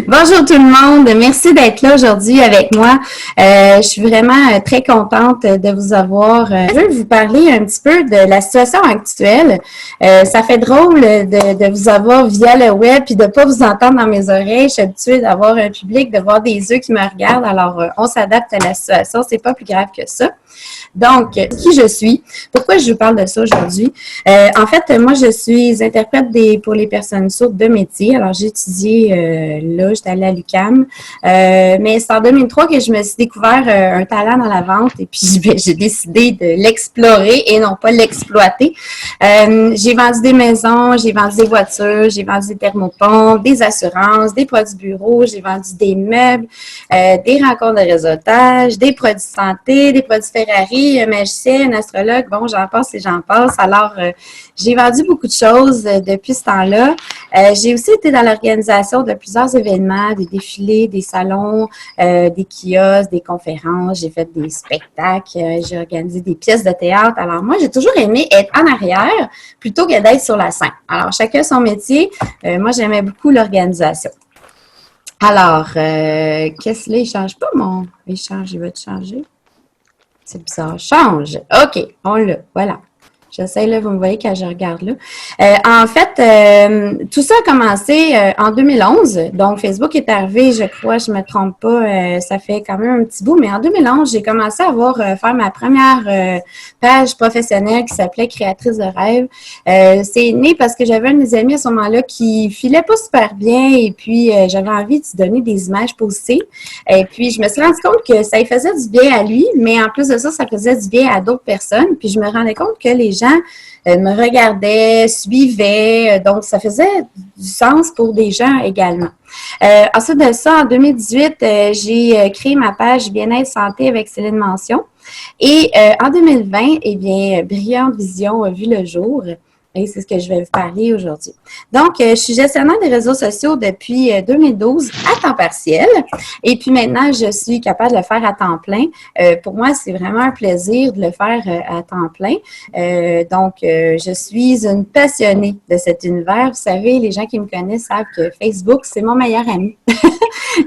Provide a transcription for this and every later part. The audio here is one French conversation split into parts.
Bonjour tout le monde, merci d'être là aujourd'hui avec moi. Je suis vraiment très contente de vous avoir. Je veux vous parler un petit peu de la situation actuelle. Ça fait drôle de vous avoir via le web puis de ne pas vous entendre dans mes oreilles. Je suis habituée d'avoir un public, de voir des yeux qui me regardent. Alors, on s'adapte à la situation. C'est pas plus grave que ça. Donc, qui je suis? Pourquoi je vous parle de ça aujourd'hui? En fait, moi, je suis interprète pour les personnes sourdes de métier. Alors, j'ai étudié là, j'étais allée à l'UQAM. Mais c'est en 2003 que je me suis découvert un talent dans la vente et puis j'ai décidé de l'explorer et non pas l'exploiter. J'ai vendu des maisons, j'ai vendu des voitures, j'ai vendu des thermopompes, des assurances, des produits bureaux, j'ai vendu des meubles, des rencontres de réseautage, des produits de santé, des produits Ferrari, un magicien, un astrologue, bon, j'en passe et j'en passe. Alors, j'ai vendu beaucoup de choses depuis ce temps-là. J'ai aussi été dans l'organisation de plusieurs événements, des défilés, des salons, des kiosques, des conférences. J'ai fait des spectacles, j'ai organisé des pièces de théâtre. Alors, moi, j'ai toujours aimé être en arrière plutôt que d'être sur la scène. Alors, chacun son métier. Moi, j'aimais beaucoup l'organisation. Alors, qu'est-ce que là, il ne change pas mon échange, il va te changer. C'est bizarre. Change. OK, on l'a. Voilà. J'essaie, là, vous me voyez quand je regarde là. En fait, tout ça a commencé en 2011. Donc, Facebook est arrivé, je crois, je ne me trompe pas, ça fait quand même un petit bout. Mais en 2011, j'ai commencé à faire ma première page professionnelle qui s'appelait Créatrice de rêve. C'est né parce que j'avais un de mes amis à ce moment-là qui filait pas super bien et puis j'avais envie de lui donner des images positives. Et puis, je me suis rendu compte que ça lui faisait du bien à lui, mais en plus de ça, ça faisait du bien à d'autres personnes. Puis, je me rendais compte que les gens me regardaient, suivaient, donc ça faisait du sens pour des gens également. Ensuite de ça, en 2018, j'ai créé ma page Bien-être Santé avec Céline Mention. Et en 2020, eh bien, Brillante Vision a vu le jour. Et c'est ce que je vais vous parler aujourd'hui. Donc, je suis gestionnaire des réseaux sociaux depuis 2012 à temps partiel. Et puis maintenant, je suis capable de le faire à temps plein. Pour moi, c'est vraiment un plaisir de le faire à temps plein. Donc, je suis une passionnée de cet univers. Vous savez, les gens qui me connaissent savent que Facebook, c'est mon meilleur ami.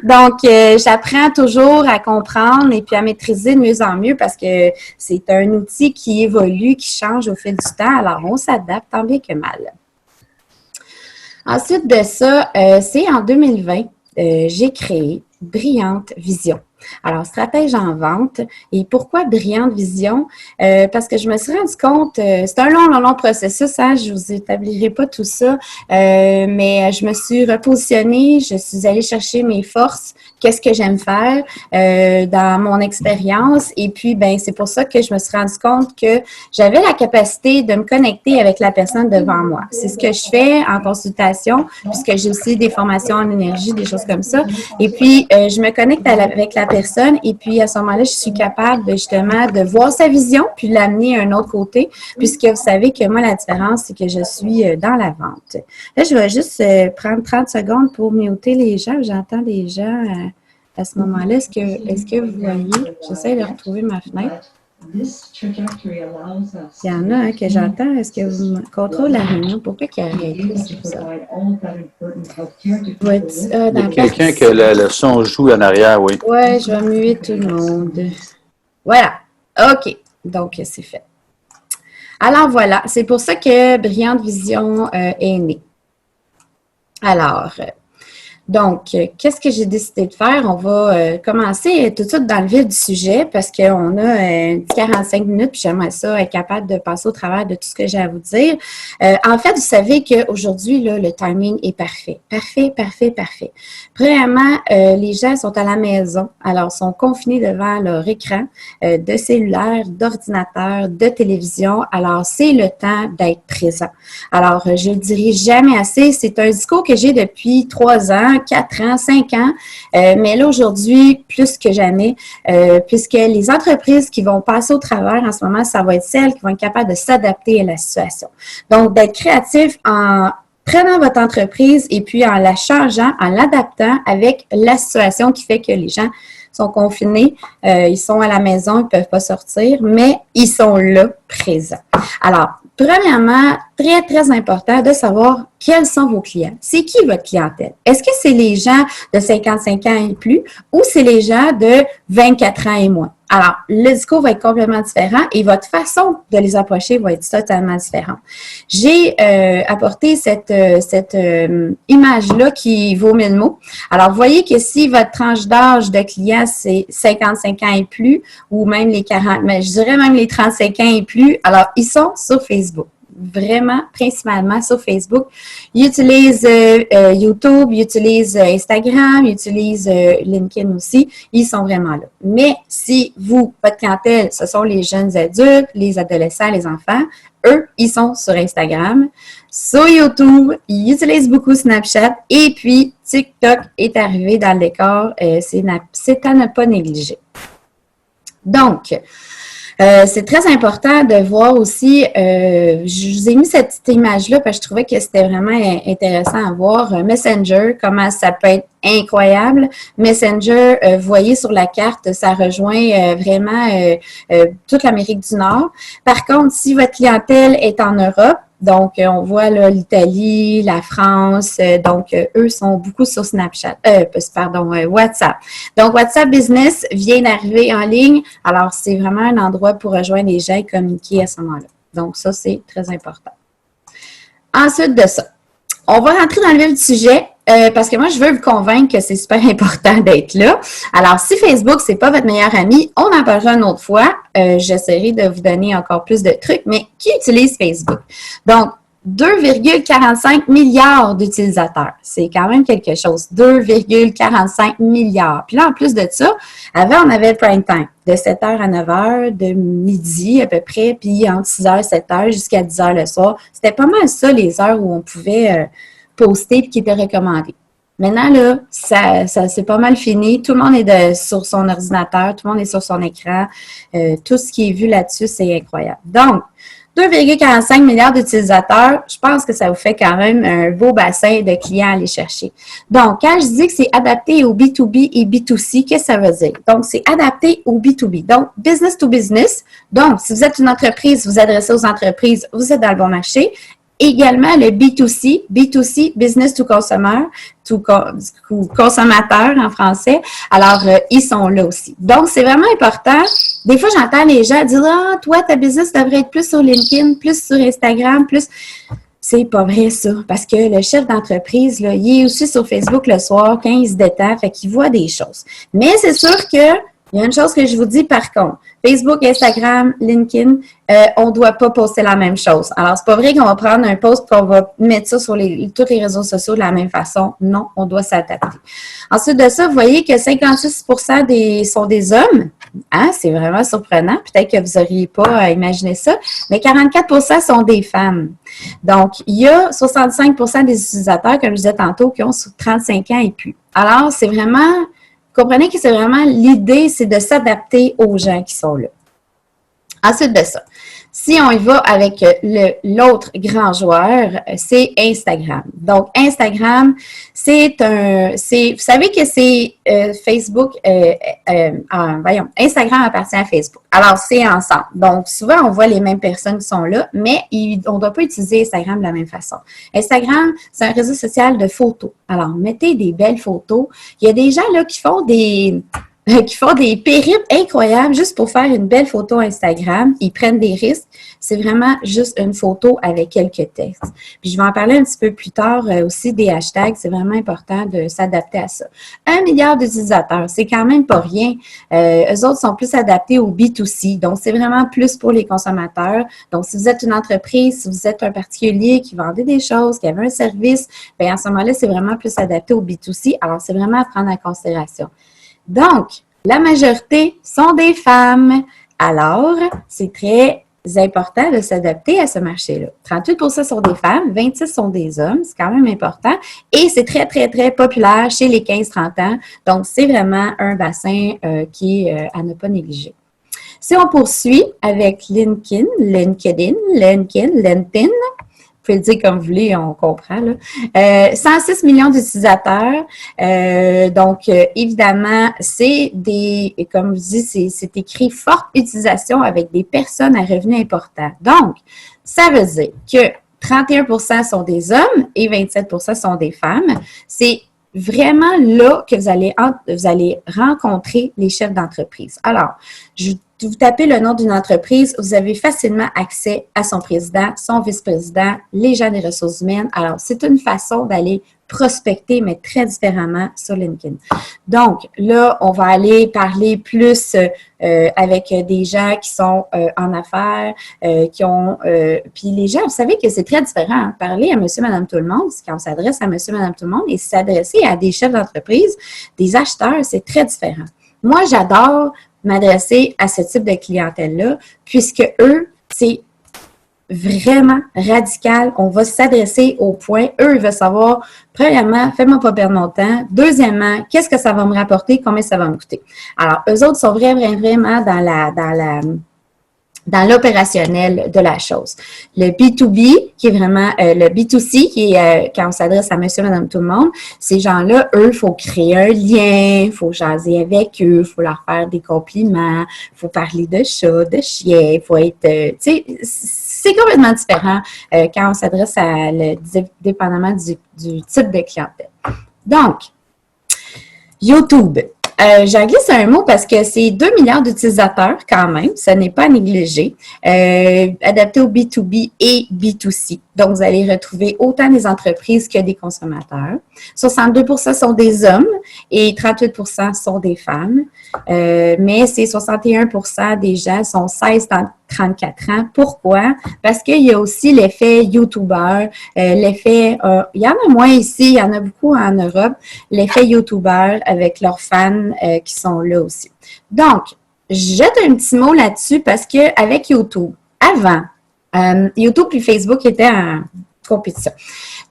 Donc, j'apprends toujours à comprendre et puis à maîtriser de mieux en mieux parce que c'est un outil qui évolue, qui change au fil du temps. Alors, on s'adapte tant bien que mal. Ensuite de ça, c'est en 2020, j'ai créé Brillante Vision. Alors, stratège en vente. Et pourquoi Brillante Vision? Parce que je me suis rendu compte, c'est un long processus, hein, je ne vous établirai pas tout ça, mais je me suis repositionnée, je suis allée chercher mes forces, qu'est-ce que j'aime faire dans mon expérience. Et puis, ben c'est pour ça que je me suis rendu compte que j'avais la capacité de me connecter avec la personne devant moi. C'est ce que je fais en consultation, puisque j'ai aussi des formations en énergie, des choses comme ça. Et puis, je me connecte avec la personne et puis à ce moment-là, je suis capable justement de voir sa vision puis l'amener à un autre côté, puisque vous savez que moi, la différence, c'est que je suis dans la vente. Là, je vais juste prendre 30 secondes pour muter les gens. J'entends des gens à ce moment-là. Est-ce que vous voyez? J'essaie de retrouver ma fenêtre. Il y en a hein, que j'entends. Est-ce que vous contrôlez la réunion? Pourquoi qu'il arrête? C'est ça. Il y a quelqu'un que le son joue en arrière, oui. Oui, je vais muer tout le monde. Voilà. OK. Donc, c'est fait. Alors, voilà. C'est pour ça que Brillante Vision est née. Alors, donc, qu'est-ce que j'ai décidé de faire? On va commencer tout de suite dans le vif du sujet parce qu'on a 45 minutes puis j'aimerais ça être capable de passer au travers de tout ce que j'ai à vous dire. En fait, vous savez qu'aujourd'hui, le timing est parfait. Parfait. Premièrement, les gens sont à la maison, alors sont confinés devant leur écran de cellulaire, d'ordinateur, de télévision. Alors, c'est le temps d'être présent. Alors, je ne le dirai jamais assez. C'est un discours que j'ai depuis 3 ans, 4 ans, 5 ans, mais là, aujourd'hui, plus que jamais, puisque les entreprises qui vont passer au travers en ce moment, ça va être celles qui vont être capables de s'adapter à la situation. Donc, d'être créatif en prenant votre entreprise et puis en la changeant, en l'adaptant avec la situation qui fait que les gens sont confinés, ils sont à la maison, ils ne peuvent pas sortir, mais ils sont là, présents. Alors, premièrement, très, très important de savoir quels sont vos clients. C'est qui votre clientèle? Est-ce que c'est les gens de 55 ans et plus ou c'est les gens de 24 ans et moins? Alors, le discours va être complètement différent et votre façon de les approcher va être totalement différente. J'ai apporté cette image-là qui vaut 1000 mots. Alors, vous voyez que si votre tranche d'âge de clients, c'est 55 ans et plus, ou même les 40, mais je dirais même les 35 ans et plus, alors, ils sont sur Facebook. Vraiment, principalement sur Facebook. Ils utilisent YouTube, ils utilisent Instagram, ils utilisent LinkedIn aussi. Ils sont vraiment là. Mais si vous, votre clientèle, ce sont les jeunes adultes, les adolescents, les enfants, eux, ils sont sur Instagram, sur YouTube, ils utilisent beaucoup Snapchat et puis TikTok est arrivé dans le décor. C'est à ne pas négliger. Donc, c'est très important de voir aussi, je vous ai mis cette petite image-là parce que je trouvais que c'était vraiment intéressant à voir. Messenger, comment ça peut être incroyable. Messenger, vous voyez sur la carte, ça rejoint vraiment toute l'Amérique du Nord. Par contre, si votre clientèle est en Europe, donc, on voit là l'Italie, la France, donc eux sont beaucoup sur Snapchat, WhatsApp. Donc, WhatsApp Business vient d'arriver en ligne. Alors, c'est vraiment un endroit pour rejoindre les gens et communiquer à ce moment-là. Donc, ça, c'est très important. Ensuite de ça, on va rentrer dans le vif du sujet parce que moi, je veux vous convaincre que c'est super important d'être là. Alors, si Facebook, c'est pas votre meilleur ami, on en parlera une autre fois. J'essaierai de vous donner encore plus de trucs, mais qui utilise Facebook? Donc, 2,45 milliards d'utilisateurs. C'est quand même quelque chose. 2,45 milliards. Puis là, en plus de ça, avant, on avait le prime time de 7h à 9h, de midi à peu près, puis entre 6h et 7h jusqu'à 10h le soir. C'était pas mal ça, les heures où on pouvait poster et qui était recommandé. Maintenant, là, ça c'est pas mal fini. Tout le monde est sur son ordinateur, tout le monde est sur son écran. Tout ce qui est vu là-dessus, c'est incroyable. Donc, 2,45 milliards d'utilisateurs, je pense que ça vous fait quand même un beau bassin de clients à aller chercher. Donc, quand je dis que c'est adapté au B2B et B2C, qu'est-ce que ça veut dire? Donc, c'est adapté au B2B. Donc, business to business. Donc, si vous êtes une entreprise, vous adressez aux entreprises, vous êtes dans le bon marché. Également, le B2C, business to consumer, consommateur en français. Alors, ils sont là aussi. Donc, c'est vraiment important. Des fois, j'entends les gens dire « Ah, toi, ta business devrait être plus sur LinkedIn, plus sur Instagram, plus… » C'est pas vrai, ça. Parce que le chef d'entreprise, là, il est aussi sur Facebook le soir quand il se détend, fait qu'il voit des choses. Mais c'est sûr que il y a une chose que je vous dis par contre. Facebook, Instagram, LinkedIn, on ne doit pas poster la même chose. Alors, c'est pas vrai qu'on va prendre un post et qu'on va mettre ça sur tous les réseaux sociaux de la même façon. Non, on doit s'adapter. Ensuite de ça, vous voyez que 56% sont des hommes. Hein? C'est vraiment surprenant. Peut-être que vous n'auriez pas imaginé ça. Mais 44% sont des femmes. Donc, il y a 65% des utilisateurs, comme je disais tantôt, qui ont 35 ans et plus. Alors, c'est vraiment… Comprenez que c'est vraiment l'idée, c'est de s'adapter aux gens qui sont là. Ensuite de ça, si on y va avec l'autre grand joueur, c'est Instagram. Donc, Instagram, vous savez que c'est Facebook, Instagram appartient à Facebook. Alors, c'est ensemble. Donc, souvent, on voit les mêmes personnes qui sont là, mais on ne doit pas utiliser Instagram de la même façon. Instagram, c'est un réseau social de photos. Alors, mettez des belles photos. Il y a des gens là qui font des périples incroyables juste pour faire une belle photo Instagram. Ils prennent des risques. C'est vraiment juste une photo avec quelques textes. Puis, je vais en parler un petit peu plus tard aussi des hashtags. C'est vraiment important de s'adapter à ça. 1 milliard d'utilisateurs, c'est quand même pas rien. Eux autres sont plus adaptés au B2C. Donc, c'est vraiment plus pour les consommateurs. Donc, si vous êtes une entreprise, si vous êtes un particulier qui vendait des choses, qui avait un service, bien, à ce moment-là, c'est vraiment plus adapté au B2C. Alors, c'est vraiment à prendre en considération. Donc, la majorité sont des femmes. Alors, c'est très important de s'adapter à ce marché-là. 38% sont des femmes, 26% sont des hommes, c'est quand même important. Et c'est très, très, très populaire chez les 15-30 ans. Donc, c'est vraiment un bassin qui est à ne pas négliger. Si on poursuit avec LinkedIn, pouvez le dire comme vous voulez, on comprend. Là. 106 millions d'utilisateurs. Donc, évidemment, c'est des, comme je dis, c'est écrit forte utilisation avec des personnes à revenus importants. Donc, ça veut dire que 31% sont des hommes et 27% sont des femmes. C'est vraiment là que vous allez rencontrer les chefs d'entreprise. Alors, vous tapez le nom d'une entreprise, vous avez facilement accès à son président, son vice-président, les gens des ressources humaines. Alors, c'est une façon d'aller prospecter, mais très différemment sur LinkedIn. Donc, là, on va aller parler plus avec des gens qui sont en affaires, qui ont... puis les gens, vous savez que c'est très différent. Hein? Parler à monsieur, madame, tout le monde, c'est quand on s'adresse à monsieur, madame, tout le monde, et s'adresser à des chefs d'entreprise, des acheteurs, c'est très différent. Moi, j'adore m'adresser à ce type de clientèle-là, puisque eux, c'est vraiment radical. On va s'adresser au point. Eux, ils veulent savoir, premièrement, fais-moi pas perdre mon temps. Deuxièmement, qu'est-ce que ça va me rapporter? Combien ça va me coûter? Alors, eux autres sont vraiment dans l'opérationnel de la chose. Le B2B, qui est vraiment le B2C, qui est quand on s'adresse à monsieur, madame, tout le monde, ces gens-là, eux, il faut créer un lien, il faut jaser avec eux, il faut leur faire des compliments, il faut parler de chats, de chiens, il faut être, tu sais, c'est complètement différent quand on s'adresse à dépendamment du type de clientèle. Donc, YouTube. J'en glisse un mot parce que c'est 2 milliards d'utilisateurs quand même, ce n'est pas négligé, adapté au B2B et B2C. Donc, vous allez retrouver autant des entreprises que des consommateurs. 62% sont des hommes et 38% sont des femmes, mais c'est 61% des gens sont 16-34 ans. Pourquoi? Parce qu'il y a aussi l'effet YouTuber, l'effet, il y en a moins ici, il y en a beaucoup en Europe, l'effet YouTuber avec leurs fans qui sont là aussi. Donc, je jette un petit mot là-dessus parce qu'avec YouTube, avant, YouTube et Facebook étaient en compétition.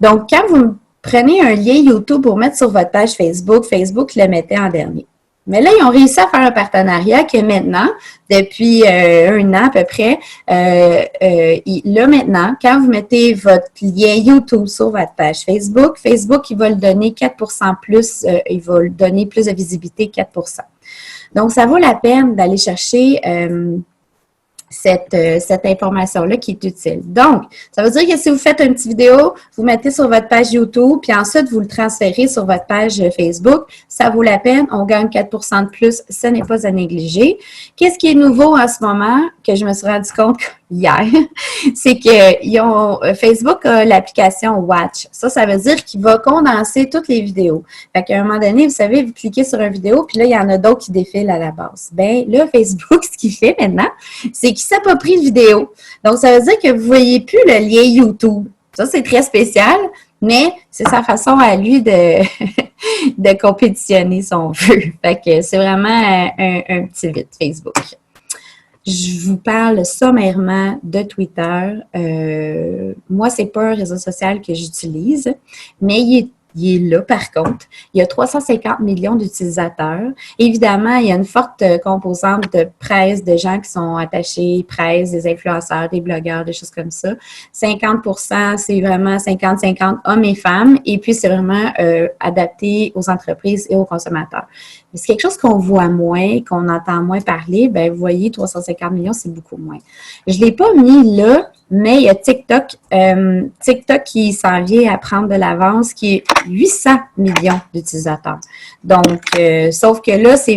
Donc, quand vous prenez un lien YouTube pour mettre sur votre page Facebook, Facebook le mettait en dernier. Mais là, ils ont réussi à faire un partenariat que maintenant, depuis 1 an à peu près, là maintenant, quand vous mettez votre lien YouTube sur votre page Facebook, Facebook, il va le donner 4% plus, il va le donner plus de visibilité, 4%. Donc, ça vaut la peine d'aller chercher cette information-là qui est utile. Donc, ça veut dire que si vous faites une petite vidéo, vous mettez sur votre page YouTube, puis ensuite, vous le transférez sur votre page Facebook, ça vaut la peine, on gagne 4% de plus, ce n'est pas à négliger. Qu'est-ce qui est nouveau en ce moment, que je me suis rendu compte hier, c'est que Facebook a l'application Watch. Ça veut dire qu'il va condenser toutes les vidéos. Fait qu'à un moment donné, vous savez, vous cliquez sur une vidéo, puis là, il y en a d'autres qui défilent à la base. Bien, là, Facebook, ce qu'il fait maintenant, c'est qu'il s'approprie la vidéo. Donc, ça veut dire que vous ne voyez plus le lien YouTube. Ça, c'est très spécial, mais c'est sa façon à lui de, de compétitionner, si on veut. Fait que c'est vraiment un petit vite, Facebook. Je vous parle sommairement de Twitter. Moi, c'est pas un réseau social que j'utilise, mais il est là, par contre. Il y a 350 millions d'utilisateurs. Évidemment, il y a une forte composante de presse, de gens qui sont attachés, presse, des influenceurs, des blogueurs, des choses comme ça. 50%, c'est vraiment 50-50 hommes et femmes. Et puis, c'est vraiment adapté aux entreprises et aux consommateurs. Mais c'est quelque chose qu'on voit moins, qu'on entend moins parler. Bien, vous voyez, 350 millions, c'est beaucoup moins. Je ne l'ai pas mis là, mais il y a TikTok. TikTok qui s'en vient à prendre de l'avance, qui est 800 millions d'utilisateurs. Donc, sauf que là, c'est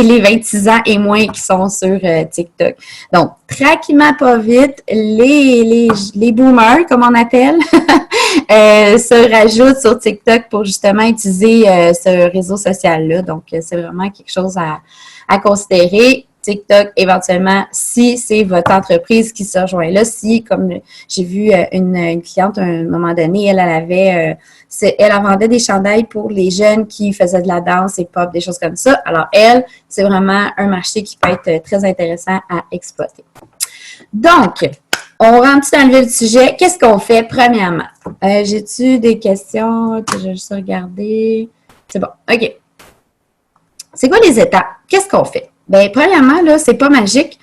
les 26 ans et moins qui sont sur TikTok. Donc, tranquillement, pas vite, les boomers, comme on appelle, se rajoutent sur TikTok pour justement utiliser ce réseau social-là. Donc, c'est vraiment quelque chose à considérer. TikTok, éventuellement, si c'est votre entreprise qui se rejoint là, si, comme j'ai vu une cliente à un moment donné, elle vendait des chandails pour les jeunes qui faisaient de la danse et pop, des choses comme ça. Alors, c'est vraiment un marché qui peut être très intéressant à exploiter. Donc, on rentre dans le vif du sujet. Qu'est-ce qu'on fait premièrement? J'ai-tu des questions? Je vais juste regarder. C'est bon. OK. C'est quoi les étapes? Qu'est-ce qu'on fait? Bien, premièrement, là, c'est pas magique.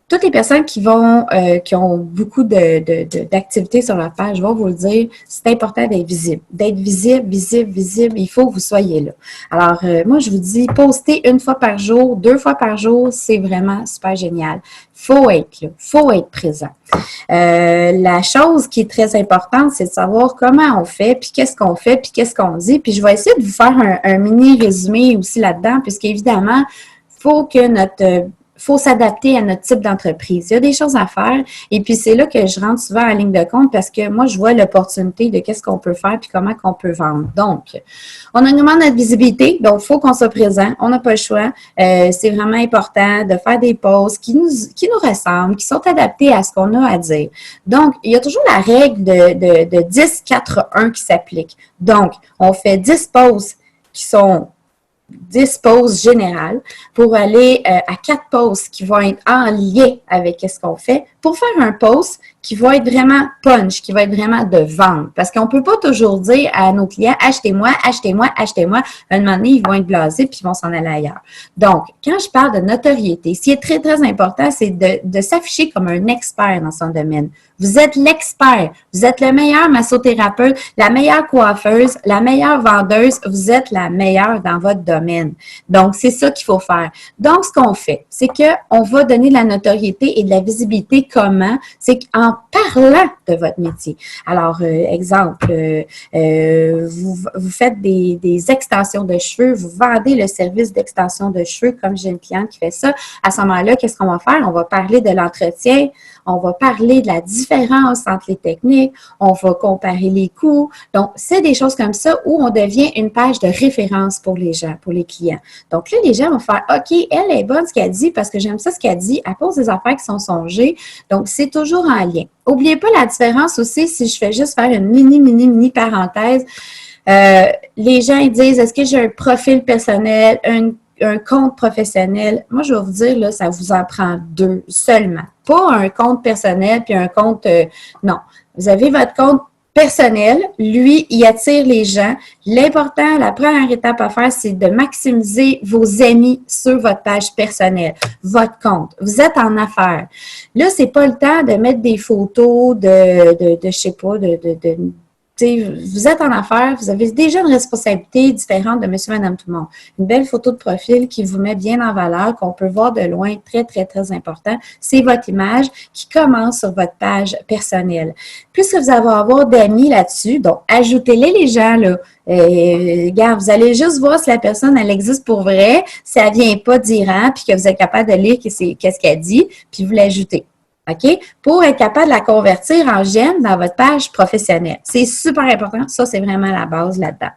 toutes les personnes qui ont beaucoup d'activités sur leur page vont vous le dire, c'est important d'être visible. D'être visible, visible, visible, il faut que vous soyez là. Alors, moi, je vous dis, poster 1 fois par jour, 2 fois par jour, c'est vraiment super génial. Faut être là, faut être présent. La chose qui est très importante, c'est de savoir comment on fait, puis qu'est-ce qu'on fait, puis qu'est-ce qu'on dit. Puis je vais essayer de vous faire un mini résumé aussi là-dedans, puisqu'évidemment, faut s'adapter à notre type d'entreprise. Il y a des choses à faire et puis c'est là que je rentre souvent en ligne de compte parce que moi, je vois l'opportunité de qu'est-ce qu'on peut faire puis comment qu'on peut vendre. Donc, on augmente notre visibilité, donc il faut qu'on soit présent. On n'a pas le choix. C'est vraiment important de faire des posts qui nous ressemblent, qui sont adaptés à ce qu'on a à dire. Donc, il y a toujours la règle de 10-4-1 qui s'applique. Donc, on fait 10 posts qui sont 10 pauses générales pour aller à 4 pauses qui vont être en lien avec ce qu'on fait pour faire un post qui va être vraiment punch, qui va être vraiment de vente. Parce qu'on ne peut pas toujours dire à nos clients « achetez-moi, achetez-moi, achetez-moi ». Un moment donné, ils vont être blasés puis ils vont s'en aller ailleurs. Donc, quand je parle de notoriété, ce qui est très, très important, c'est de s'afficher comme un expert dans son domaine. Vous êtes l'expert. Vous êtes le meilleur massothérapeute, la meilleure coiffeuse, la meilleure vendeuse. Vous êtes la meilleure dans votre domaine. Donc, c'est ça qu'il faut faire. Donc, ce qu'on fait, c'est qu'on va donner de la notoriété et de la visibilité. Comment? C'est qu'en parlant de votre métier. Alors, exemple, vous faites des extensions de cheveux, vous vendez le service d'extension de cheveux, comme j'ai une cliente qui fait ça. À ce moment-là, qu'est-ce qu'on va faire? On va parler de l'entretien, on va parler de la différence entre les techniques, on va comparer les coûts. Donc, c'est des choses comme ça où on devient une page de référence pour les gens, pour les clients. Donc là, les gens vont faire « OK, elle est bonne ce qu'elle dit parce que j'aime ça ce qu'elle dit, elle pose des affaires qui sont songées. » Donc, c'est toujours en lien. N'oubliez pas la différence aussi, si je fais juste faire une mini parenthèse. Les gens ils disent « Est-ce que j'ai un profil personnel, un compte professionnel? » Moi, je vais vous dire, là, ça vous en prend 2 seulement. Pas un compte personnel puis un compte... non. Vous avez votre compte personnel. Lui, il attire les gens. L'important, la première étape à faire, c'est de maximiser vos amis sur votre page personnelle, votre compte. Vous êtes en affaires. Là, c'est pas le temps de mettre des photos je sais pas, vous êtes en affaires, vous avez déjà une responsabilité différente de monsieur, madame, tout le monde. Une belle photo de profil qui vous met bien en valeur, qu'on peut voir de loin, très, très, très important. C'est votre image qui commence sur votre page personnelle. Puisque vous allez avoir d'amis là-dessus, donc ajoutez-les les gens, là. Regarde, vous allez juste voir si la personne, elle existe pour vrai, si elle vient pas d'Iran, puis que vous êtes capable de lire qu'est-ce qu'elle dit, puis vous l'ajoutez. OK? Pour être capable de la convertir en j'aime dans votre page professionnelle. C'est super important. Ça, c'est vraiment la base là-dedans.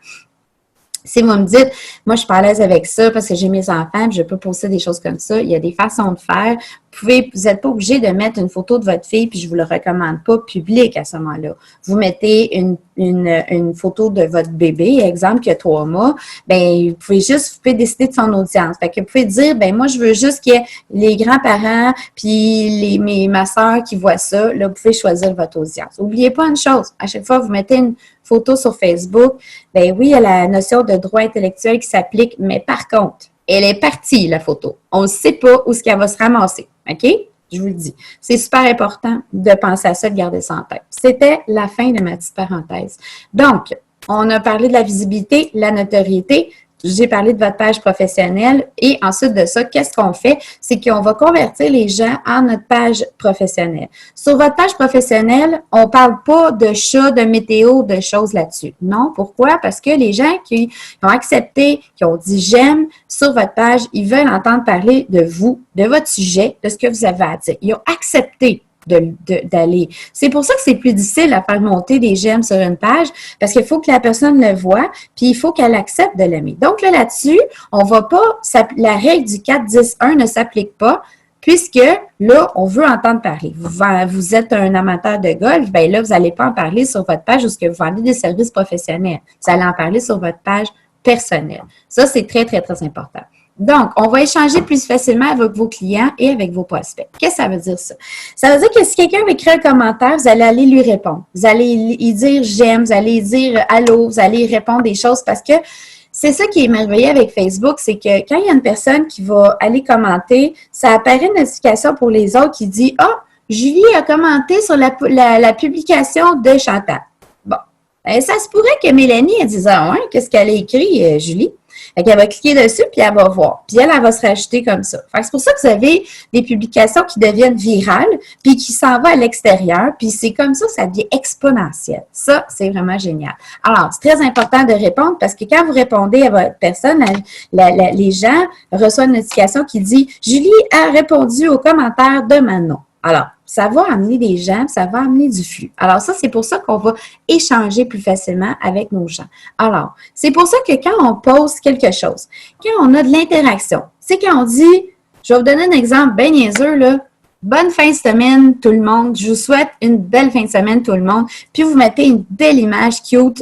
Si vous me dites, moi, je suis pas à l'aise avec ça parce que j'ai mes enfants, je peux poster des choses comme ça. Il y a des façons de faire. Vous n'êtes pas obligé de mettre une photo de votre fille, puis je vous le recommande pas public à ce moment-là. Vous mettez une photo de votre bébé, exemple, qui a 3 mois, vous pouvez décider de son audience. Fait que vous pouvez dire, moi, je veux juste qu'il y ait les grands-parents, puis ma soeur qui voit ça. Là, vous pouvez choisir votre audience. N'oubliez pas une chose, à chaque fois que vous mettez une photo sur Facebook, oui, il y a la notion de droit intellectuel qui s'applique, mais par contre, elle est partie, la photo. On ne sait pas où est-ce qu'elle va se ramasser. OK? Je vous le dis. C'est super important de penser à ça, de garder ça en tête. C'était la fin de ma petite parenthèse. Donc, on a parlé de la visibilité, la notoriété. J'ai parlé de votre page professionnelle et ensuite de ça, qu'est-ce qu'on fait? C'est qu'on va convertir les gens en notre page professionnelle. Sur votre page professionnelle, on ne parle pas de chats, de météo, de choses là-dessus. Non, pourquoi? Parce que les gens qui ont accepté, qui ont dit j'aime sur votre page, ils veulent entendre parler de vous, de votre sujet, de ce que vous avez à dire. Ils ont accepté d'aller. C'est pour ça que c'est plus difficile à faire monter des j'aime sur une page parce qu'il faut que la personne le voit puis il faut qu'elle accepte de l'aimer. Donc là-dessus, on va pas, la règle du 4-10-1 ne s'applique pas puisque là, on veut entendre parler. Vous êtes un amateur de golf, là, vous n'allez pas en parler sur votre page où vous vendez des services professionnels. Vous allez en parler sur votre page personnelle. Ça, c'est très, très, très important. Donc, on va échanger plus facilement avec vos clients et avec vos prospects. Qu'est-ce que ça veut dire ça? Ça veut dire que si quelqu'un écrit un commentaire, vous allez aller lui répondre. Vous allez y dire « j'aime », vous allez y dire « allô », vous allez y répondre des choses parce que c'est ça qui est merveilleux avec Facebook, c'est que quand il y a une personne qui va aller commenter, ça apparaît une notification pour les autres qui dit « Ah, Julie a commenté sur la publication de Chantal. » Bon, ça se pourrait que Mélanie, elle dise « Ah ouais, qu'est-ce qu'elle a écrit, Julie? » Fait qu'elle va cliquer dessus, puis elle va voir. Puis elle va se rajouter comme ça. Fait que c'est pour ça que vous avez des publications qui deviennent virales, puis qui s'en vont à l'extérieur, puis c'est comme ça, ça devient exponentiel. Ça, c'est vraiment génial. Alors, c'est très important de répondre parce que quand vous répondez à votre personne, les gens reçoivent une notification qui dit « Julie a répondu aux commentaires de Manon ». Alors, ça va amener des gens, ça va amener du flux. Alors, ça, c'est pour ça qu'on va échanger plus facilement avec nos gens. Alors, c'est pour ça que quand on pose quelque chose, quand on a de l'interaction, c'est quand on dit, je vais vous donner un exemple bien niaiseux, là. Bonne fin de semaine, tout le monde. Je vous souhaite une belle fin de semaine, tout le monde. Puis, vous mettez une belle image cute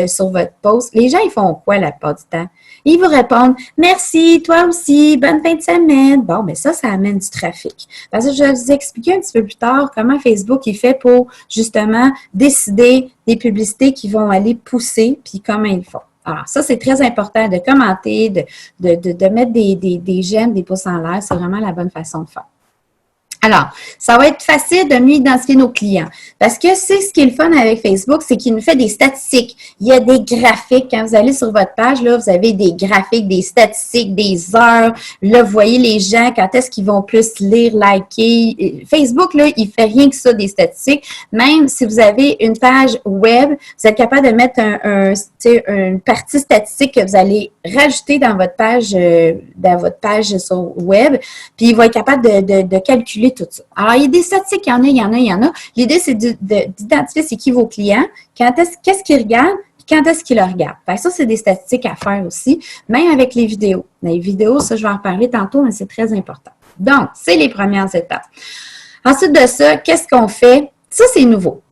sur votre post. Les gens, ils font quoi la plupart du temps? Ils vous répondent « Merci, toi aussi, bonne fin de semaine. » Bon, mais ça amène du trafic. Parce que je vais vous expliquer un petit peu plus tard comment Facebook il fait pour, justement, décider des publicités qui vont aller pousser, puis comment ils font. Alors, ça, c'est très important de commenter, de mettre des j'aime, des pouces en l'air. C'est vraiment la bonne façon de faire. Alors, ça va être facile de mieux identifier nos clients parce que c'est ce qui est le fun avec Facebook, c'est qu'il nous fait des statistiques. Il y a des graphiques. Quand vous allez sur votre page, là, vous avez des graphiques, des statistiques, des heures. Là, vous voyez les gens, quand est-ce qu'ils vont plus lire, liker. Facebook, là, il fait rien que ça, des statistiques. Même si vous avez une page web, vous êtes capable de mettre une partie statistique que vous allez rajouter dans votre page sur web, puis il va être capable de calculer tout ça. Alors, il y a des statistiques, il y en a. L'idée, c'est d'identifier c'est qui vos clients, qu'est-ce qu'ils regardent, puis quand est-ce qu'ils le regardent. Fait que ça, c'est des statistiques à faire aussi, même avec les vidéos. Les vidéos, ça, je vais en reparler tantôt, mais c'est très important. Donc, c'est les premières étapes. Ensuite de ça, qu'est-ce qu'on fait? Ça, c'est nouveau.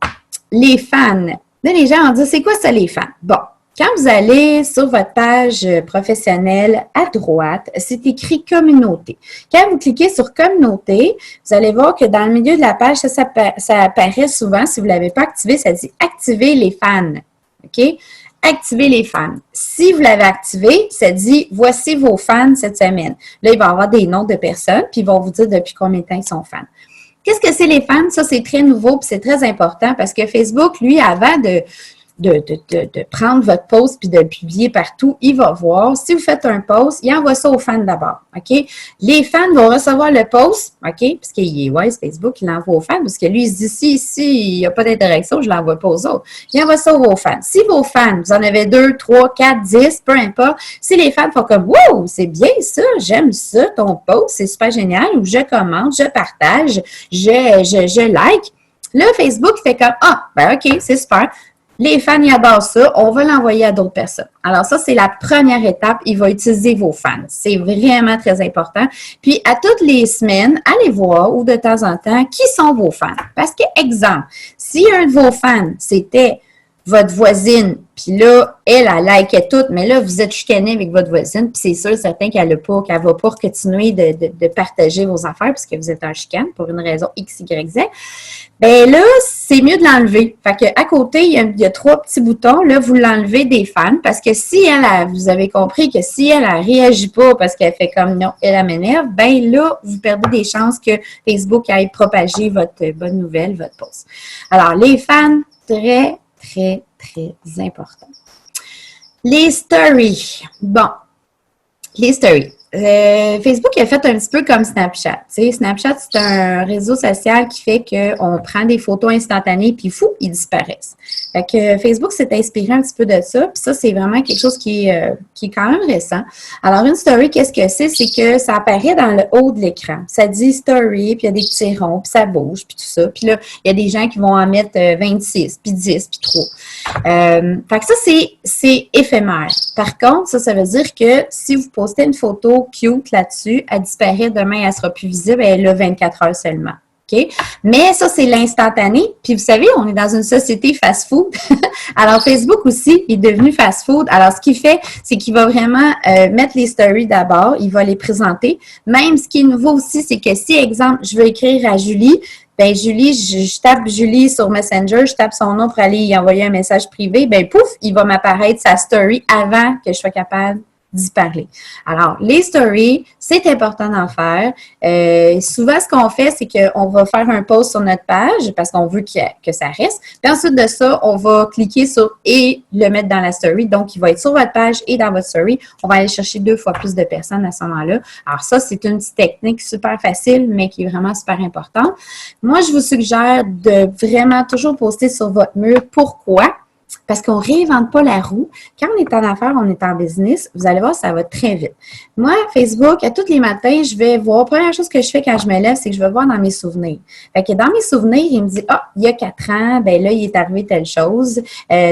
Les fans. Là, les gens vont dire, c'est quoi ça, les fans? Bon. Quand vous allez sur votre page professionnelle, à droite, c'est écrit « Communauté ». Quand vous cliquez sur « Communauté », vous allez voir que dans le milieu de la page, ça apparaît souvent. Si vous ne l'avez pas activé, ça dit « Activez les fans ». OK? Activez les fans. Si vous l'avez activé, ça dit « Voici vos fans cette semaine ». Là, il va y avoir des noms de personnes, puis ils vont vous dire depuis combien de temps ils sont fans. Qu'est-ce que c'est les fans? Ça, c'est très nouveau, puis c'est très important parce que Facebook, lui, avant de prendre votre post puis de le publier partout, il va voir. Si vous faites un post, il envoie ça aux fans d'abord, OK? Les fans vont recevoir le post, OK? Parce qu'il est wise, Facebook, il l'envoie aux fans parce que lui, il se dit, si il n'y a pas d'interaction, je ne l'envoie pas aux autres. Il envoie ça aux fans. Si vos fans, vous en avez 2, 3, 4, 10, peu importe, si les fans font comme, wow, c'est bien ça, j'aime ça, ton post, c'est super génial, ou je commente, je partage, je like, là, Facebook fait comme, ah, ben OK, c'est super. Les fans, ils adorent ça. On va l'envoyer à d'autres personnes. Alors, ça, c'est la première étape. Il va utiliser vos fans. C'est vraiment très important. Puis, à toutes les semaines, allez voir ou de temps en temps, qui sont vos fans. Parce que, exemple, si un de vos fans, c'était votre voisine, puis là, elle likait tout, mais là, vous êtes chicané avec votre voisine, puis c'est sûr, certain qu'elle ne va pas continuer de partager vos affaires puisque vous êtes en chicane pour une raison X, Y, Z. Bien là, c'est mieux de l'enlever. Fait qu'à côté, il y a 3 petits boutons. Là, vous l'enlevez des fans parce que si vous avez compris que si elle ne réagit pas parce qu'elle fait comme non, elle m'énerve, bien là, vous perdez des chances que Facebook aille propager votre bonne nouvelle, votre post. Alors, les fans, très, très, très important. Les stories. Bon, les stories. Facebook a fait un petit peu comme Snapchat. Tu sais, Snapchat, c'est un réseau social qui fait qu'on prend des photos instantanées, puis fou, ils disparaissent. Fait que Facebook s'est inspiré un petit peu de ça, puis ça, c'est vraiment quelque chose qui est quand même récent. Alors, une story, qu'est-ce que c'est? C'est que ça apparaît dans le haut de l'écran. Ça dit story, puis il y a des petits ronds, puis ça bouge, puis tout ça. Puis là, il y a des gens qui vont en mettre 26, puis 10, puis 3. Fait que ça, c'est éphémère. Par contre, ça veut dire que si vous postez une photo cute là-dessus, elle disparaît demain, elle sera plus visible, elle a 24 heures seulement. OK? Mais ça, c'est l'instantané. Puis vous savez, on est dans une société fast-food. Alors, Facebook aussi est devenu fast-food. Alors, ce qu'il fait, c'est qu'il va vraiment mettre les stories d'abord. Il va les présenter. Même ce qui est nouveau aussi, c'est que si, exemple, je veux écrire à Julie, ben Julie, je tape Julie sur Messenger, je tape son nom pour aller y envoyer un message privé, ben pouf, il va m'apparaître sa story avant que je sois capable d'y parler. Alors, les stories, c'est important d'en faire. Souvent, ce qu'on fait, c'est qu'on va faire un post sur notre page parce qu'on veut que ça reste. Puis ensuite de ça, on va cliquer sur « et » le mettre dans la story. Donc, il va être sur votre page et dans votre story. On va aller chercher 2 fois plus de personnes à ce moment-là. Alors ça, c'est une petite technique super facile, mais qui est vraiment super importante. Moi, je vous suggère de vraiment toujours poster sur votre mur. Pourquoi? Parce qu'on ne réinvente pas la roue. Quand on est en affaires, on est en business, vous allez voir, ça va très vite. Moi, Facebook, à tous les matins, je vais voir, première chose que je fais quand je me lève, c'est que je vais voir dans mes souvenirs. Fait que dans mes souvenirs, il me dit, ah, il y a 4 ans, ben là, il est arrivé telle chose.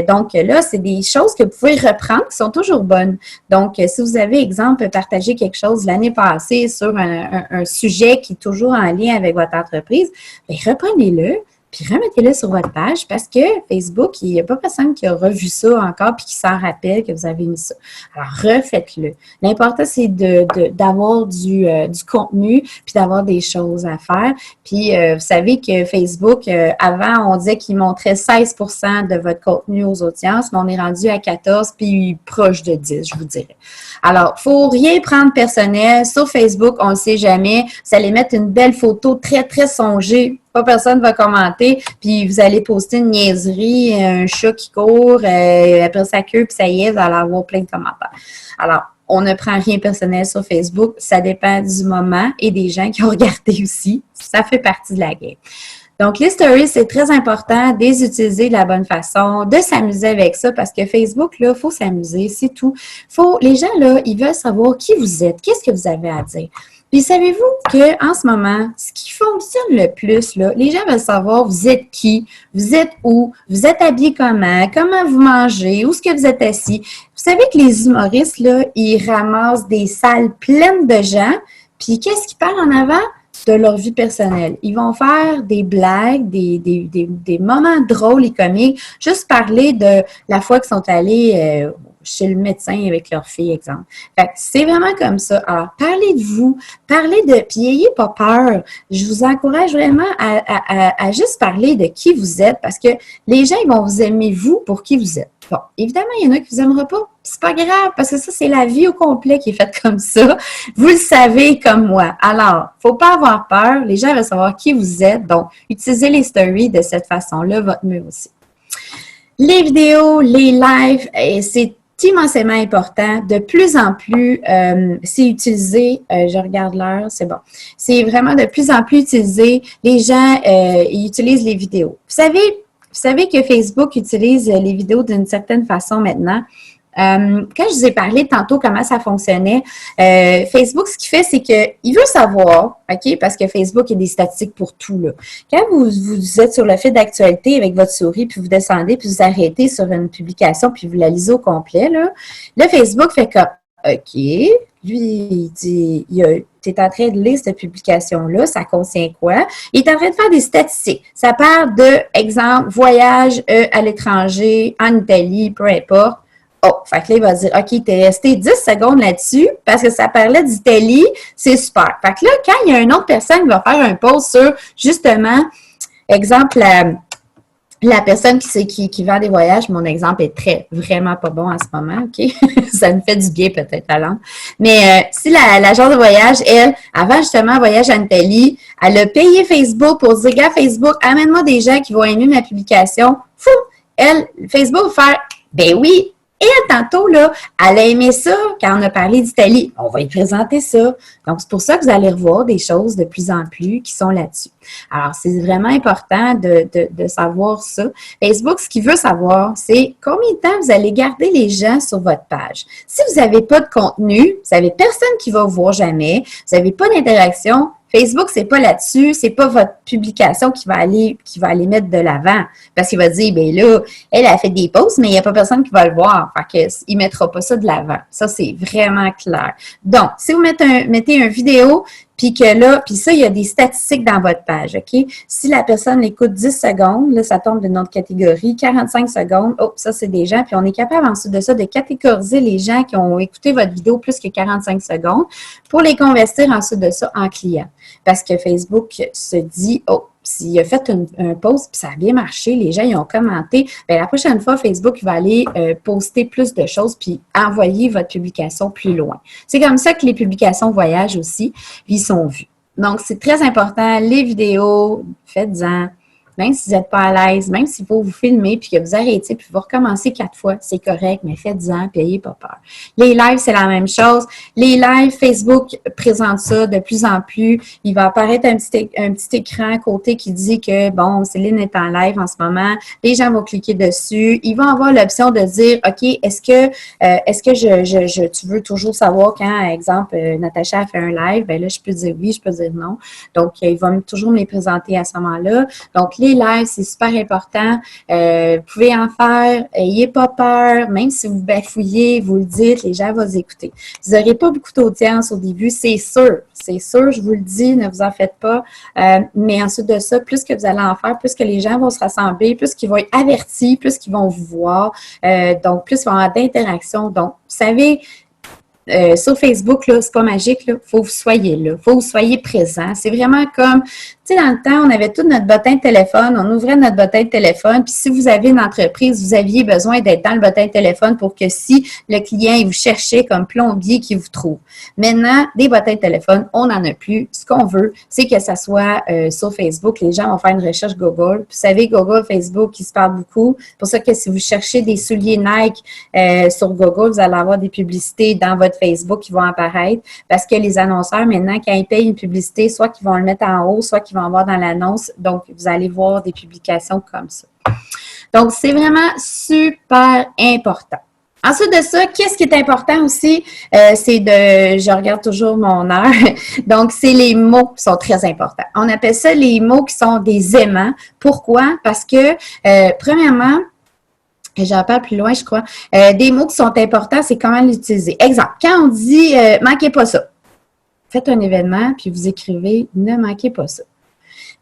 Donc là, c'est des choses que vous pouvez reprendre qui sont toujours bonnes. Donc, si vous avez, exemple, partagé quelque chose l'année passée sur un sujet qui est toujours en lien avec votre entreprise, bien, reprenez-le. Puis remettez-le sur votre page parce que Facebook, il n'y a pas personne qui a revu ça encore puis qui s'en rappelle que vous avez mis ça. Alors, refaites-le. L'important, c'est d'avoir du contenu puis d'avoir des choses à faire. Puis, vous savez que Facebook, avant, on disait qu'il montrait 16% de votre contenu aux audiences, mais on est rendu à 14 puis proche de 10, je vous dirais. Alors, il ne faut rien prendre personnel. Sur Facebook, on ne le sait jamais. Vous allez mettre une belle photo très, très songée. Pas personne va commenter, puis vous allez poster une niaiserie, un chat qui court, après sa queue, puis ça y est, vous allez avoir plein de commentaires. Alors, on ne prend rien personnel sur Facebook, ça dépend du moment et des gens qui ont regardé aussi. Ça fait partie de la game. Donc, les stories, c'est très important de les utiliser de la bonne façon, de s'amuser avec ça, parce que Facebook, là, il faut s'amuser, c'est tout. Les gens, là, ils veulent savoir qui vous êtes, qu'est-ce que vous avez à dire. Puis savez-vous qu'en ce moment, ce qui fonctionne le plus, là, les gens veulent savoir vous êtes qui, vous êtes où, vous êtes habillé comment vous mangez, où est-ce que vous êtes assis. Vous savez que les humoristes, là, ils ramassent des salles pleines de gens, puis qu'est-ce qu'ils parlent en avant? De leur vie personnelle. Ils vont faire des blagues, des moments drôles et comiques, juste parler de la fois qu'ils sont allés chez le médecin avec leur fille, exemple. Fait que c'est vraiment comme ça. Alors, parlez de vous, puis ayez pas peur. Je vous encourage vraiment à juste parler de qui vous êtes parce que les gens, ils vont vous aimer vous pour qui vous êtes. Bon, évidemment, il y en a qui vous aimeront pas. C'est pas grave parce que ça, c'est la vie au complet qui est faite comme ça. Vous le savez comme moi. Alors, faut pas avoir peur. Les gens veulent savoir qui vous êtes. Donc, utilisez les stories de cette façon-là, votre mieux aussi. Les vidéos, les lives, c'est immensément important. De plus en plus, c'est utilisé. Je regarde l'heure, c'est bon. C'est vraiment de plus en plus utilisé. Les gens, ils utilisent les vidéos. Vous savez que Facebook utilise les vidéos d'une certaine façon maintenant. Quand je vous ai parlé tantôt comment ça fonctionnait, Facebook, ce qu'il fait, c'est qu'il veut savoir, OK, parce que Facebook, il y a des statistiques pour tout, là. Quand vous êtes sur le fil d'actualité avec votre souris, puis vous descendez, puis vous arrêtez sur une publication, puis vous la lisez au complet, là, le Facebook fait comme, OK, lui, il dit, tu es en train de lire cette publication-là, ça contient quoi? Il est en train de faire des statistiques. Ça parle de, exemple, voyage à l'étranger, en Italie, peu importe. Oh, fait que là, il va dire, OK, t'es resté 10 secondes là-dessus parce que ça parlait d'Italie, c'est super. Fait que là, quand il y a une autre personne qui va faire un post sur, justement, exemple, la personne qui vend des voyages, mon exemple est vraiment pas bon en ce moment, OK? Ça me fait du bien peut-être à l'âme. Mais si l'agence de voyage, elle, avant justement un voyage en Italie, elle a payé Facebook pour dire, gars, Facebook, amène-moi des gens qui vont aimer ma publication. Fou! Elle, Facebook va faire, ben oui! Et tantôt, là, elle a aimé ça quand on a parlé d'Italie. On va y présenter ça. Donc, c'est pour ça que vous allez revoir des choses de plus en plus qui sont là-dessus. Alors, c'est vraiment important de savoir ça. Facebook, ce qu'il veut savoir, c'est combien de temps vous allez garder les gens sur votre page. Si vous n'avez pas de contenu, vous n'avez personne qui va vous voir jamais, vous n'avez pas d'interaction, Facebook, c'est pas là-dessus, c'est pas votre publication qui va aller mettre de l'avant. Parce qu'il va dire, ben là, elle a fait des posts, mais il n'y a pas personne qui va le voir. Fait qu'il ne mettra pas ça de l'avant. Ça, c'est vraiment clair. Donc, si vous mettez une vidéo, puis que là, puis ça, il y a des statistiques dans votre page, OK? Si la personne l'écoute 10 secondes, là, ça tombe d'une autre catégorie. 45 secondes, oh, ça, c'est des gens. Puis on est capable ensuite de ça de catégoriser les gens qui ont écouté votre vidéo plus que 45 secondes pour les convertir ensuite de ça en clients. Parce que Facebook se dit, oh, s'il a fait un post, puis ça a bien marché, les gens ils ont commenté, bien, la prochaine fois, Facebook va aller poster plus de choses, puis envoyer votre publication plus loin. C'est comme ça que les publications voyagent aussi, puis ils sont vus. Donc, c'est très important, les vidéos, faites-en. Même si vous n'êtes pas à l'aise, même s'il faut vous filmer, puis que vous arrêtez, puis vous recommencez 4 fois, c'est correct, mais faites-en, puis n'ayez pas peur. Les lives, c'est la même chose. Les lives, Facebook présente ça de plus en plus. Il va apparaître un petit écran à côté qui dit que, bon, Céline est en live en ce moment. Les gens vont cliquer dessus. Ils vont avoir l'option de dire, OK, est-ce que tu veux toujours savoir quand, exemple, Natacha a fait un live? Ben là, je peux dire oui, je peux dire non. Donc, il va toujours me les présenter à ce moment-là. Donc, les lives, c'est super important. Vous pouvez en faire. Ayez pas peur. Même si vous bafouillez, vous le dites, les gens vont vous écouter. Vous n'aurez pas beaucoup d'audience au début, c'est sûr. C'est sûr, je vous le dis, ne vous en faites pas. Mais ensuite de ça, plus que vous allez en faire, plus que les gens vont se rassembler, plus qu'ils vont être avertis, plus qu'ils vont vous voir. Donc, plus il va y avoir d'interactions. Donc, vous savez, sur Facebook, là, c'est pas magique, là. Faut que vous soyez là. Faut que vous soyez présent. C'est vraiment comme, tu sais, dans le temps, on avait tout notre bottin de téléphone. On ouvrait notre bottin de téléphone. Puis si vous avez une entreprise, vous aviez besoin d'être dans le bottin de téléphone pour que si le client, il vous cherchait comme plombier, qu'il vous trouve. Maintenant, des bottins de téléphone, on n'en a plus. Ce qu'on veut, c'est que ça soit sur Facebook. Les gens vont faire une recherche Google. Puis, vous savez, Google, Facebook, ils se parlent beaucoup. C'est pour ça que si vous cherchez des souliers Nike sur Google, vous allez avoir des publicités dans votre Facebook qui vont apparaître parce que les annonceurs, maintenant, quand ils payent une publicité, soit qu'ils vont le mettre en haut, soit qu'ils vont avoir dans l'annonce. Donc, vous allez voir des publications comme ça. Donc, c'est vraiment super important. Ensuite de ça, qu'est-ce qui est important aussi? Je regarde toujours mon heure, donc c'est les mots qui sont très importants. On appelle ça les mots qui sont des aimants. Pourquoi? Parce que, premièrement, j'en parle plus loin, je crois. Des mots qui sont importants, c'est comment l'utiliser. Exemple, quand on dit manquez pas ça. Faites un événement, puis vous écrivez ne manquez pas ça.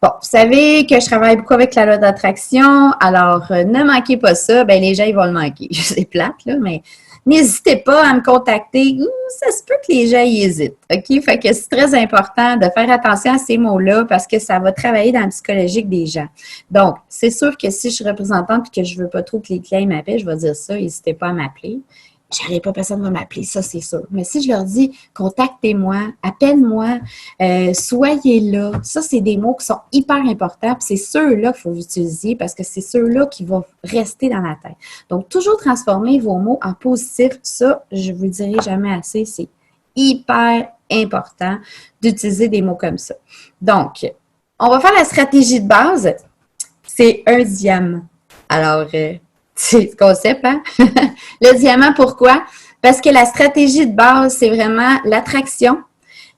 Bon, vous savez que je travaille beaucoup avec la loi d'attraction, alors ne manquez pas ça, bien les gens ils vont le manquer. C'est plate, là, mais n'hésitez pas à me contacter. Ça se peut que les gens y hésitent, OK? Fait que c'est très important de faire attention à ces mots-là parce que ça va travailler dans le psychologique des gens. Donc, c'est sûr que si je suis représentante et que je ne veux pas trop que les clients m'appellent, je vais dire ça, n'hésitez pas à m'appeler. J'arrive pas, personne ne va m'appeler, ça c'est sûr. Mais si je leur dis contactez-moi, appelle-moi, soyez là, ça c'est des mots qui sont hyper importants. Puis c'est ceux-là qu'il faut utiliser parce que c'est ceux-là qui vont rester dans la tête. Donc, toujours transformer vos mots en positif, ça, je vous le dirai jamais assez, c'est hyper important d'utiliser des mots comme ça. Donc, on va faire la stratégie de base. C'est un diamant. Alors, c'est le concept, hein? Le diamant, pourquoi? Parce que la stratégie de base, c'est vraiment l'attraction,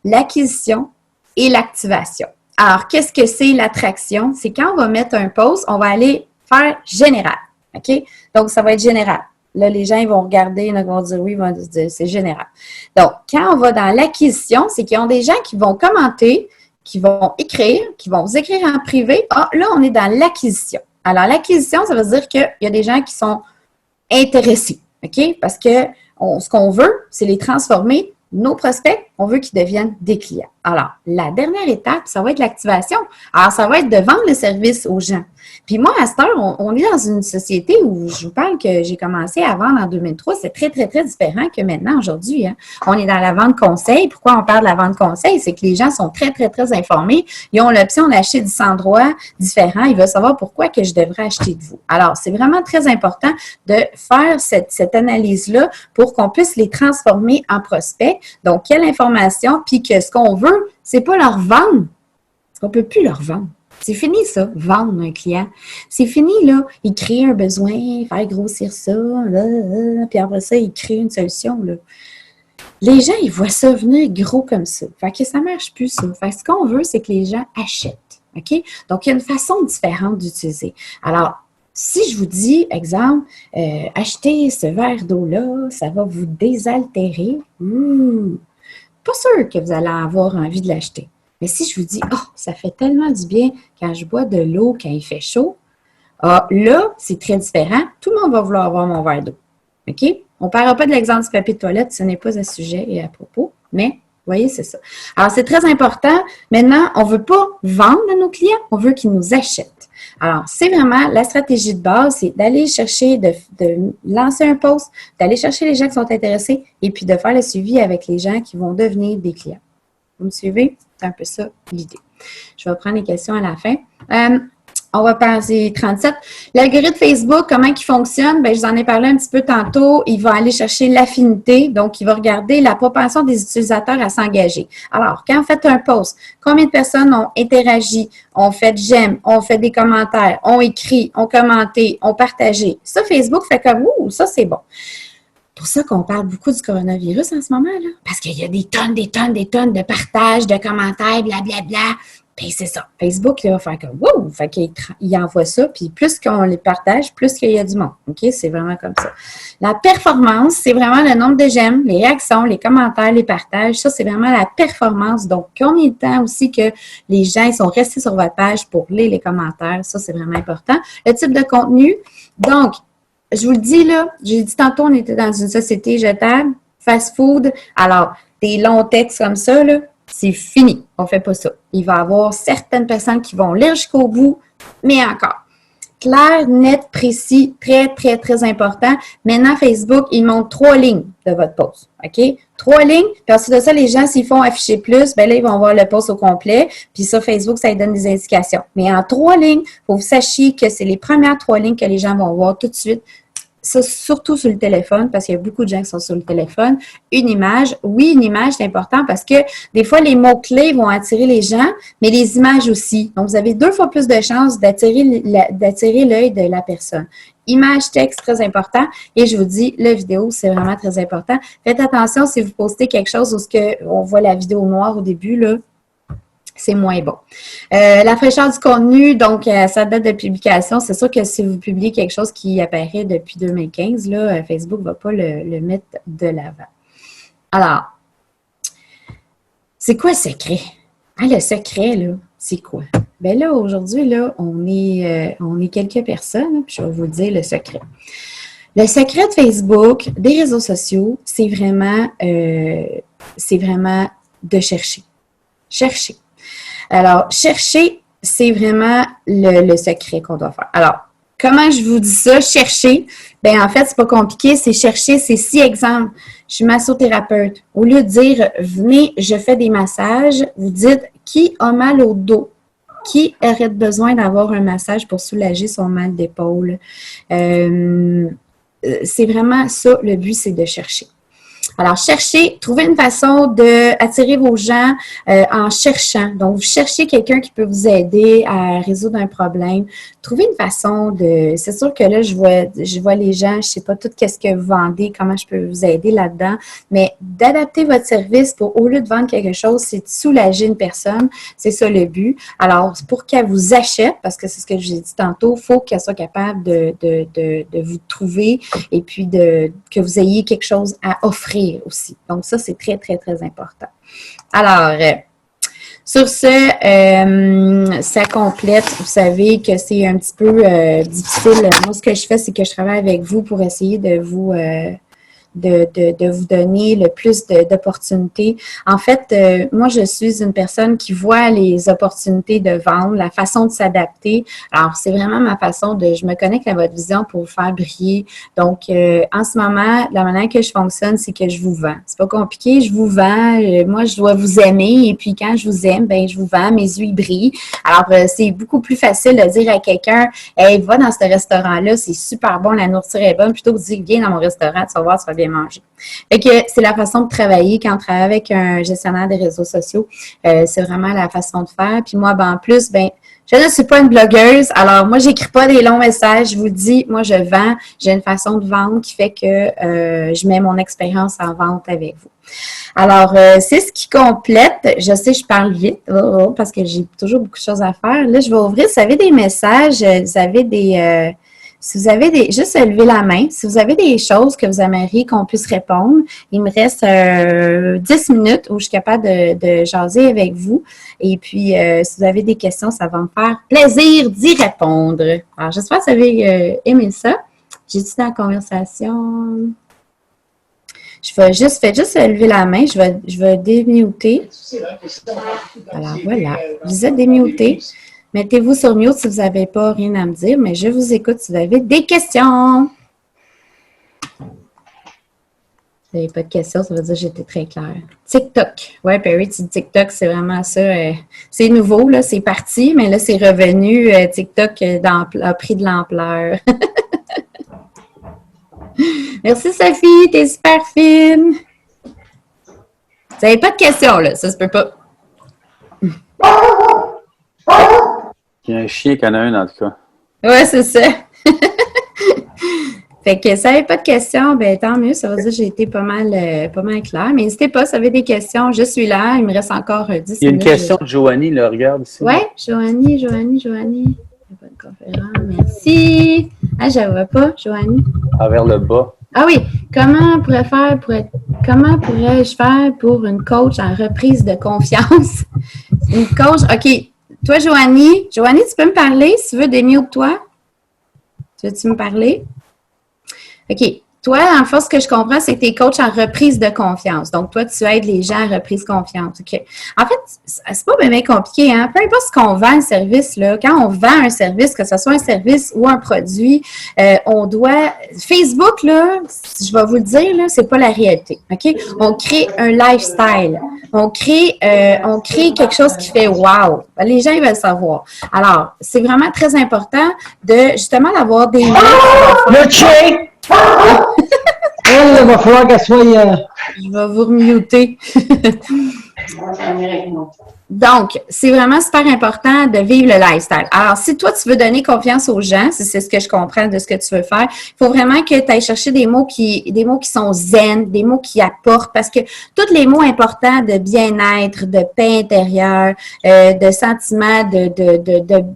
l'acquisition et l'activation. Alors, qu'est-ce que c'est l'attraction? C'est quand on va mettre un post, on va aller faire général. OK? Donc, ça va être général. Là, les gens, ils vont regarder, ils vont dire oui, ils vont dire c'est général. Donc, quand on va dans l'acquisition, c'est qu'ils ont des gens qui vont commenter, qui vont écrire, qui vont vous écrire en privé. Ah, là, on est dans l'acquisition. Alors, l'acquisition, ça veut dire qu'il y a des gens qui sont intéressés, OK? Parce que ce qu'on veut, c'est les transformer. Nos prospects, on veut qu'ils deviennent des clients. Alors, la dernière étape, ça va être l'activation. Alors, ça va être de vendre le service aux gens. Puis moi, à cette heure, on est dans une société où je vous parle que j'ai commencé à vendre en 2003. C'est très, très, très différent que maintenant, aujourd'hui. Hein. On est dans la vente conseil. Pourquoi on parle de la vente conseil? C'est que les gens sont très, très, très informés. Ils ont l'option d'acheter 10 endroits différents. Ils veulent savoir pourquoi que je devrais acheter de vous. Alors, c'est vraiment très important de faire cette analyse-là pour qu'on puisse les transformer en prospects. Donc, quelle information? Puis que ce qu'on veut, c'est pas leur vendre. Parce qu'on ne peut plus leur vendre. C'est fini, ça, vendre un client. C'est fini, là. Il crée un besoin, faire grossir ça, puis après ça, il crée une solution, là. Les gens, ils voient ça venir gros comme ça. Fait que ça ne marche plus, ça. Fait que ce qu'on veut, c'est que les gens achètent. OK? Donc, il y a une façon différente d'utiliser. Alors, si je vous dis, exemple, achetez ce verre d'eau-là, ça va vous désaltérer. Pas sûr que vous allez avoir envie de l'acheter. Mais si je vous dis, oh, ça fait tellement du bien quand je bois de l'eau quand il fait chaud, ah, là, c'est très différent. Tout le monde va vouloir avoir mon verre d'eau. OK? On ne parlera pas de l'exemple du papier de toilette, ce n'est pas un sujet et à propos, mais voyez, c'est ça. Alors, c'est très important. Maintenant, on ne veut pas vendre à nos clients, on veut qu'ils nous achètent. Alors, c'est vraiment la stratégie de base, c'est d'aller chercher, de lancer un post, d'aller chercher les gens qui sont intéressés et puis de faire le suivi avec les gens qui vont devenir des clients. Vous me suivez? C'est un peu ça l'idée. Je vais prendre les questions à la fin. On va passer 37. L'algorithme Facebook, comment il fonctionne? Bien, je vous en ai parlé un petit peu tantôt. Il va aller chercher l'affinité. Donc, il va regarder la propension des utilisateurs à s'engager. Alors, quand vous faites un post, combien de personnes ont interagi, ont fait j'aime, ont fait des commentaires, ont écrit, ont commenté, ont partagé? Ça, Facebook fait comme, ouh, ça, c'est bon. C'est pour ça qu'on parle beaucoup du coronavirus en ce moment-là. Parce qu'il y a des tonnes de partages, de commentaires, blablabla. Puis c'est ça. Facebook, il va faire comme wow! Fait qu'il envoie ça, puis plus qu'on les partage, plus qu'il y a du monde. OK? C'est vraiment comme ça. La performance, c'est vraiment le nombre de j'aime, les réactions, les commentaires, les partages. Ça, c'est vraiment la performance. Donc, combien de temps aussi que les gens ils sont restés sur votre page pour lire les commentaires. Ça, c'est vraiment important. Le type de contenu. Donc, je vous le dis là, j'ai dit tantôt, on était dans une société jetable, fast-food. Alors, des longs textes comme ça, là, c'est fini. On ne fait pas ça. Il va y avoir certaines personnes qui vont lire jusqu'au bout, mais encore. Clair, net, précis, très, très, très important. Maintenant, Facebook, il montre 3 lignes de votre post. OK? 3 lignes. Puis ensuite de ça, les gens, s'ils font afficher plus, bien là, ils vont voir le post au complet. Puis ça, Facebook, ça lui donne des indications. Mais en 3 lignes, il faut que vous sachiez que c'est les premières 3 lignes que les gens vont voir tout de suite. Ça, surtout sur le téléphone, parce qu'il y a beaucoup de gens qui sont sur le téléphone. Une image, oui, une image, c'est important parce que des fois, les mots-clés vont attirer les gens, mais les images aussi. Donc, vous avez 2 fois plus de chances d'attirer l'œil de la personne. Image, texte, très important. Et je vous dis, la vidéo, c'est vraiment très important. Faites attention si vous postez quelque chose où on voit la vidéo noire au début, là. C'est moins bon. La fraîcheur du contenu, donc sa date de publication, c'est sûr que si vous publiez quelque chose qui apparaît depuis 2015, là, Facebook ne va pas le mettre de l'avant. Alors, c'est quoi le secret? Ah, le secret, là, c'est quoi? Bien là, aujourd'hui, là, on est quelques personnes, puis je vais vous dire le secret. Le secret de Facebook, des réseaux sociaux, c'est vraiment de chercher. Chercher. Alors, chercher, c'est vraiment le secret qu'on doit faire. Alors, comment je vous dis ça? Chercher, bien en fait, c'est pas compliqué, c'est chercher, c'est 6 exemples. Je suis massothérapeute. Au lieu de dire, venez, je fais des massages, vous dites, qui a mal au dos? Qui aurait besoin d'avoir un massage pour soulager son mal d'épaule? C'est vraiment ça, le but, c'est de chercher. Alors, cherchez, trouvez une façon d'attirer vos gens en cherchant. Donc, vous cherchez quelqu'un qui peut vous aider à résoudre un problème. Trouvez une façon de... C'est sûr que là, je vois les gens, je ne sais pas tout qu'est-ce que vous vendez, comment je peux vous aider là-dedans, mais d'adapter votre service pour, au lieu de vendre quelque chose, c'est de soulager une personne. C'est ça le but. Alors, pour qu'elle vous achète, parce que c'est ce que je vous ai dit tantôt, il faut qu'elle soit capable de vous trouver et puis que vous ayez quelque chose à offrir aussi. Donc, ça, c'est très, très, très important. Alors, sur ce, ça complète. Vous savez que c'est un petit peu difficile. Moi, ce que je fais, c'est que je travaille avec vous pour essayer de vous vous donner le plus d'opportunités. En fait, moi, je suis une personne qui voit les opportunités de vendre, la façon de s'adapter. Alors, c'est vraiment ma façon je me connecte à votre vision pour vous faire briller. Donc, en ce moment, la manière que je fonctionne, c'est que je vous vends. C'est pas compliqué, je vous vends. Moi, je dois vous aimer et puis quand je vous aime, ben je vous vends, mes yeux, ils brillent. Alors, c'est beaucoup plus facile de dire à quelqu'un, hey, va dans ce restaurant-là, c'est super bon, la nourriture est bonne, plutôt que de dire, viens dans mon restaurant, tu vas voir, tu vas bien manger. Fait que c'est la façon de travailler quand on travaille avec un gestionnaire des réseaux sociaux. C'est vraiment la façon de faire. Puis moi, ben, en plus, ben, je ne suis pas une blogueuse. Alors, moi, j'écris pas des longs messages. Je vous le dis, moi, je vends. J'ai une façon de vendre qui fait que je mets mon expérience en vente avec vous. Alors, c'est ce qui complète. Je sais, je parle vite parce que j'ai toujours beaucoup de choses à faire. Là, je vais ouvrir. Si vous avez des messages, vous avez des... si vous avez juste lever la main, si vous avez des choses que vous aimeriez qu'on puisse répondre, il me reste 10 minutes où je suis capable de jaser avec vous. Et puis, si vous avez des questions, ça va me faire plaisir d'y répondre. Alors, j'espère que vous avez aimé ça. J'ai dit dans la conversation... Faites juste lever la main. Je vais démuter. Alors, voilà. Vous êtes démuté. Mettez-vous sur mute si vous n'avez pas rien à me dire, mais je vous écoute si vous avez des questions. Vous n'avez pas de questions, ça veut dire que j'étais très claire. TikTok. Oui, Perry, tu dis TikTok, c'est vraiment ça. C'est nouveau, là, c'est parti, mais là, c'est revenu. TikTok a pris de l'ampleur. Merci, Sophie, t'es super fine. Vous n'avez pas de questions, là, ça se peut pas. Il y a un chien qui en a un, en tout cas. Oui, c'est ça. Fait que si vous n'avez pas de questions, ben tant mieux, ça veut dire que j'ai été pas mal claire. Mais n'hésitez pas, si vous avez des questions, je suis là. Il me reste encore 10 minutes. Il y a une question de Joanie, là, regarde ici. Oui, Joanie. Bonne conférence, merci. Ah, je ne vois pas, Joanie. Ah, vers le bas. Ah oui, comment pourrais-je faire pour une coach en reprise de confiance? Une coach, OK. Toi, Joanie, tu peux me parler si tu veux, démute-toi. Veux-tu me parler? OK. Toi, en fait, ce que je comprends, c'est que tu es coach en reprise de confiance. Donc, toi, tu aides les gens à reprise de confiance. OK. En fait, c'est pas bien compliqué, hein? Peu importe ce qu'on vend, un service, là, quand on vend un service, que ce soit un service ou un produit, on doit... Facebook, là, je vais vous le dire, là, c'est pas la réalité. OK? On crée un lifestyle. On crée quelque chose qui fait wow. Les gens, ils veulent savoir. Alors, c'est vraiment très important de, justement, d'avoir des... Le check! Elle, va falloir qu'elle soit... Je vais vous remuter. Donc, c'est vraiment super important de vivre le lifestyle. Alors, si toi, tu veux donner confiance aux gens, si c'est ce que je comprends de ce que tu veux faire, il faut vraiment que tu ailles chercher des mots qui sont zen, des mots qui apportent, parce que tous les mots importants de bien-être, de paix intérieure, de sentiment, tu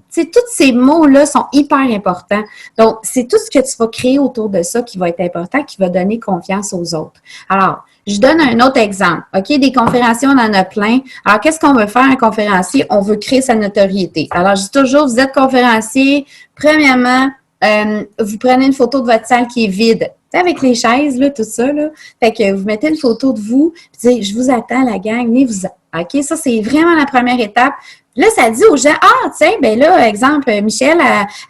sais, tous ces mots-là sont hyper importants. Donc, c'est tout ce que tu vas créer autour de ça qui va être important, qui va donner confiance aux autres. Alors, je donne un autre exemple. OK, des conférenciers, on en a plein. Alors, qu'est-ce qu'on veut faire un conférencier? On veut créer sa notoriété. Alors, je dis toujours, vous êtes conférencier, premièrement, vous prenez une photo de votre salle qui est vide. Tu sais, avec les chaises, là, tout ça, là. Fait que vous mettez une photo de vous, puis je vous attends, la gang, venez-vous-en. OK, ça, c'est vraiment la première étape. Là, ça dit aux gens, ah, tiens, ben là, exemple, Michel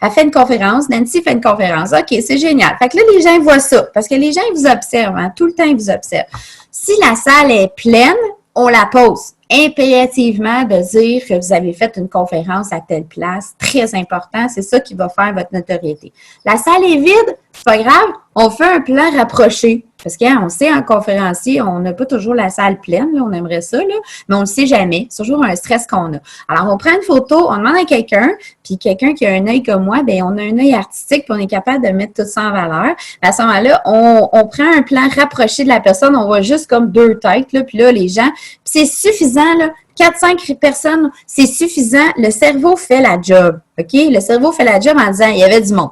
a fait une conférence, Nancy fait une conférence. OK, c'est génial. Fait que là, les gens voient ça, parce que les gens, ils vous observent, hein, tout le temps, ils vous observent. Si la salle est pleine, on la pose. Impérativement de dire que vous avez fait une conférence à telle place. Très important, c'est ça qui va faire votre notoriété. La salle est vide, c'est pas grave, on fait un plan rapproché. Parce qu'on sait, en conférencier, on n'a pas toujours la salle pleine, là, on aimerait ça, là, mais on ne le sait jamais. C'est toujours un stress qu'on a. Alors, on prend une photo, on demande à quelqu'un, puis quelqu'un qui a un œil comme moi, bien, on a un œil artistique, puis on est capable de mettre tout ça en valeur. À ce moment-là, on prend un plan rapproché de la personne, on voit juste comme deux têtes, là, puis là, les gens, puis c'est suffisant, là, 4-5 personnes, c'est suffisant. Le cerveau fait la job, OK? Le cerveau fait la job en disant, il y avait du monde.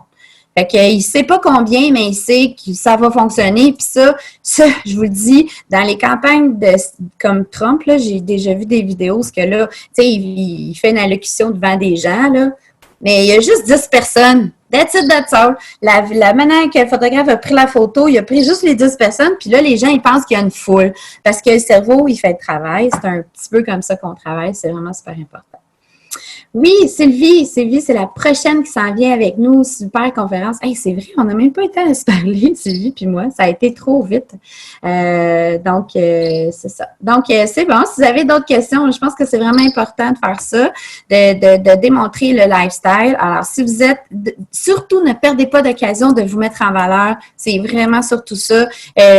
Fait qu'il ne sait pas combien, mais il sait que ça va fonctionner. Puis ça, je vous le dis, dans les campagnes comme Trump, là, j'ai déjà vu des vidéos, parce que là, tu sais, il fait une allocution devant des gens, là, mais il y a juste 10 personnes. That's it, that's all. La manière que le photographe a pris la photo, il a pris juste les 10 personnes, puis là, les gens, ils pensent qu'il y a une foule. Parce que le cerveau, il fait le travail. C'est un petit peu comme ça qu'on travaille. C'est vraiment super important. Oui, Sylvie, c'est la prochaine qui s'en vient avec nous. Super conférence. Hey, c'est vrai, on n'a même pas été à se parler, Sylvie puis moi. Ça a été trop vite. Donc, c'est ça. Donc, c'est bon. Si vous avez d'autres questions, je pense que c'est vraiment important de faire ça, de démontrer le lifestyle. Alors, si vous êtes... Surtout, ne perdez pas d'occasion de vous mettre en valeur. C'est vraiment surtout ça.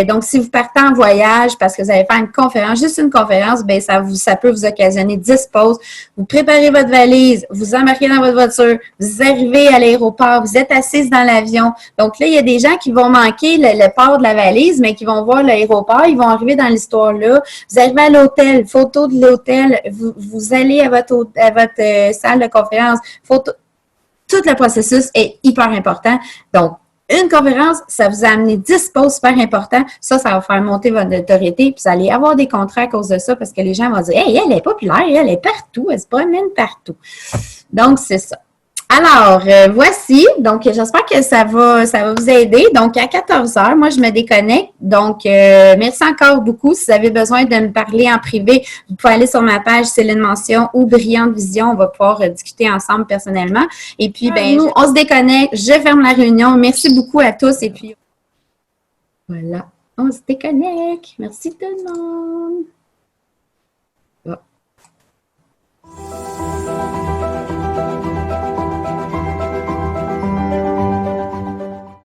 Donc, si vous partez en voyage parce que vous allez faire une conférence, juste une conférence, bien, ça peut vous occasionner 10 pauses. Vous préparez votre valise, vous embarquez dans votre voiture, vous arrivez à l'aéroport, vous êtes assise dans l'avion. Donc là, il y a des gens qui vont manquer le port de la valise, mais qui vont voir l'aéroport, ils vont arriver dans l'histoire-là. Vous arrivez à l'hôtel, photo de l'hôtel, vous allez à votre salle de conférence, photo. Tout le processus est hyper important. Donc, une conférence, ça vous a amené 10 pauses super importants. Ça va faire monter votre notoriété. Puis vous allez avoir des contrats à cause de ça parce que les gens vont dire « Hey, elle est populaire, elle est partout, elle se promène partout. » Donc, c'est ça. Alors, voici. Donc, j'espère que ça va vous aider. Donc, à 14 heures, moi, je me déconnecte. Donc, merci encore beaucoup. Si vous avez besoin de me parler en privé, vous pouvez aller sur ma page Céline Mention ou Brillante Vision. On va pouvoir discuter ensemble personnellement. Et puis, ben, nous, on se déconnecte. Je ferme la réunion. Merci beaucoup à tous. Et puis, voilà, on se déconnecte. Merci tout le monde. Bon.